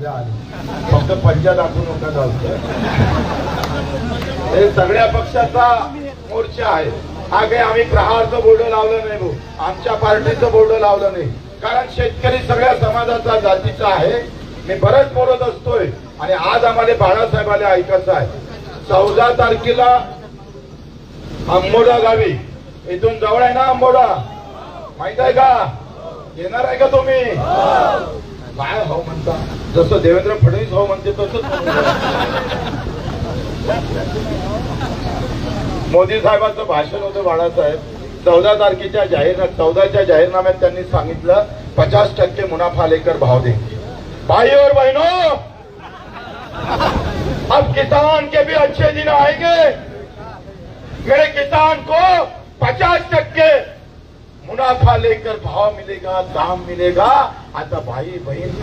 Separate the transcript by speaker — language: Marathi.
Speaker 1: मजा आली. फक्त पंजा दाखवू नका जाऊ. हे सगळ्या पक्षाचा मोर्चा आहे. हा काही आम्ही प्रहारचं बोर्ड लावलं नाही भाऊ, आमच्या पार्टीचं बोर्ड लावलं नाही. कारण शेतकरी सगळ्या समाजाचा जातीचा आहे. मी बरंच बोलत असतोय आणि आज आम्हाला बाळासाहेबाला ऐकायचं आहे. 14 तारखेला आंबोडा गावी, इथून जवळ आहे ना आंबोडा, माहित आहे का? येणार आहे का तुम्ही? काय हो म्हणता? जसं देवेंद्र फडणवीस हो म्हणते तसंच मोदी साहेबांचं भाषण होतं बाळासाहेब. 14 तारखेच्या 14च्या जाहीरनाम्यात त्यांनी सांगितलं 50% मुनाफा लेकर भाव देंगे. भाई और बहनों, अब किसान के भी अच्छे दिन आएंगे. मेरे किसान को 50% मुनाफा लेकर भाव मिलेगा, दाम मिलेगा. आता भाई बहन